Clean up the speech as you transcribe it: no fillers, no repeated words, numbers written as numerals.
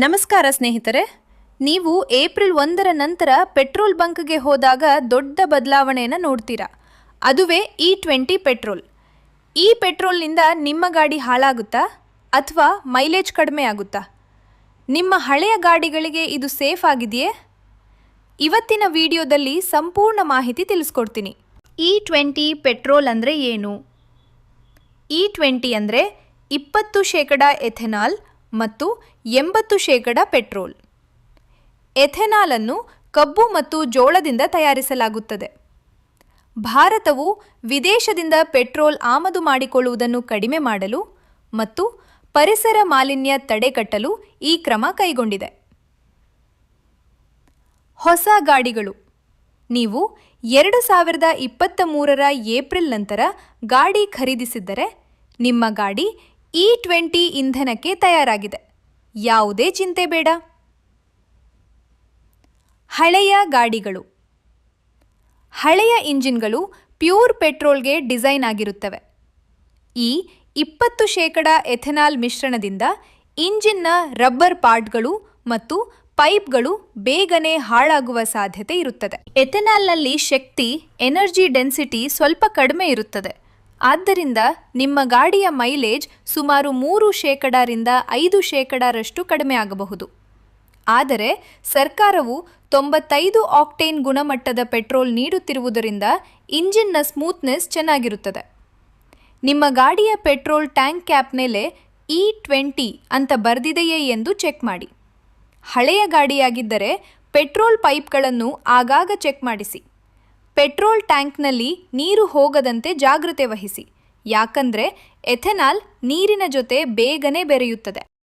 ನಮಸ್ಕಾರ ಸ್ನೇಹಿತರೆ. ನೀವು ಏಪ್ರಿಲ್ 1ರ ನಂತರ ಪೆಟ್ರೋಲ್ ಬಂಕ್ಗೆ ಹೋದಾಗ ದೊಡ್ಡ ಬದಲಾವಣೆಯನ್ನು ನೋಡ್ತೀರಾ. ಅದುವೇ E20 ಪೆಟ್ರೋಲ್. ಈ ಪೆಟ್ರೋಲ್ನಿಂದ ನಿಮ್ಮ ಗಾಡಿ ಹಾಳಾಗುತ್ತಾ ಅಥವಾ ಮೈಲೇಜ್ ಕಡಿಮೆ ಆಗುತ್ತಾ? ನಿಮ್ಮ ಹಳೆಯ ಗಾಡಿಗಳಿಗೆ ಇದು ಸೇಫ್ ಆಗಿದೆಯೇ? ಇವತ್ತಿನ ವಿಡಿಯೋದಲ್ಲಿ ಸಂಪೂರ್ಣ ಮಾಹಿತಿ ತಿಳಿಸ್ಕೊಡ್ತೀನಿ. E20 ಪೆಟ್ರೋಲ್ ಅಂದರೆ ಏನು? E20 ಅಂದರೆ 20% ಎಥೆನಾಲ್ ಮತ್ತು 80% ಪೆಟ್ರೋಲ್. ಎಥೆನಾಲನ್ನು ಕಬ್ಬು ಮತ್ತು ಜೋಳದಿಂದ ತಯಾರಿಸಲಾಗುತ್ತದೆ. ಭಾರತವು ವಿದೇಶದಿಂದ ಪೆಟ್ರೋಲ್ ಆಮದು ಮಾಡಿಕೊಳ್ಳುವುದನ್ನು ಕಡಿಮೆ ಮಾಡಲು ಮತ್ತು ಪರಿಸರ ಮಾಲಿನ್ಯ ತಡೆಗಟ್ಟಲು ಈ ಕ್ರಮ ಕೈಗೊಂಡಿದೆ. ಹೊಸ ಗಾಡಿಗಳು. ನೀವು 2023ರ ಏಪ್ರಿಲ್ ನಂತರ ಗಾಡಿ ಖರೀದಿಸಿದ್ದರೆ ನಿಮ್ಮ ಗಾಡಿ E20 ಇಂಧನಕ್ಕೆ ತಯಾರಾಗಿದೆ. ಯಾವುದೇ ಚಿಂತೆ ಬೇಡ. ಹಳೆಯ ಗಾಡಿಗಳು. ಹಳೆಯ ಇಂಜಿನ್ಗಳು ಪ್ಯೂರ್ ಪೆಟ್ರೋಲ್ಗೆ ಡಿಸೈನ್ ಆಗಿರುತ್ತವೆ. ಈ 20% ಎಥೆನಾಲ್ ಮಿಶ್ರಣದಿಂದ ಇಂಜಿನ್ನ ರಬ್ಬರ್ ಪಾರ್ಟ್ಗಳು ಮತ್ತು ಪೈಪ್ಗಳು ಬೇಗನೆ ಹಾಳಾಗುವ ಸಾಧ್ಯತೆ ಇರುತ್ತದೆ. ಎಥೆನಾಲ್ನಲ್ಲಿ ಎನರ್ಜಿ ಡೆನ್ಸಿಟಿ ಸ್ವಲ್ಪ ಕಡಿಮೆ ಇರುತ್ತದೆ. ಆದ್ದರಿಂದ ನಿಮ್ಮ ಗಾಡಿಯ ಮೈಲೇಜ್ ಸುಮಾರು 3%ರಿಂದ 5%ರಷ್ಟು ಕಡಿಮೆ ಆಗಬಹುದು. ಆದರೆ ಸರ್ಕಾರವು 95 ಆಕ್ಟೇನ್ ಗುಣಮಟ್ಟದ ಪೆಟ್ರೋಲ್ ನೀಡುತ್ತಿರುವುದರಿಂದ ಇಂಜಿನ್ನ ಸ್ಮೂತ್ನೆಸ್ ಚೆನ್ನಾಗಿರುತ್ತದೆ. ನಿಮ್ಮ ಗಾಡಿಯ ಪೆಟ್ರೋಲ್ ಟ್ಯಾಂಕ್ ಕ್ಯಾಪ್ ಮೇಲೆ E20 ಅಂತ ಬರೆದಿದೆಯೇ ಎಂದು ಚೆಕ್ ಮಾಡಿ. ಹಳೆಯ ಗಾಡಿಯಾಗಿದ್ದರೆ ಪೆಟ್ರೋಲ್ ಪೈಪ್ಗಳನ್ನು ಆಗಾಗ ಚೆಕ್ ಮಾಡಿಸಿ. ಪೆಟ್ರೋಲ್ ಟ್ಯಾಂಕ್ನಲ್ಲಿ ನೀರು ಹೋಗದಂತೆ ಜಾಗೃತೆ ವಹಿಸಿ, ಯಾಕಂದರೆ ಎಥೆನಾಲ್ ನೀರಿನ ಜೊತೆ ಬೇಗನೆ ಬೆರೆಯುತ್ತದೆ.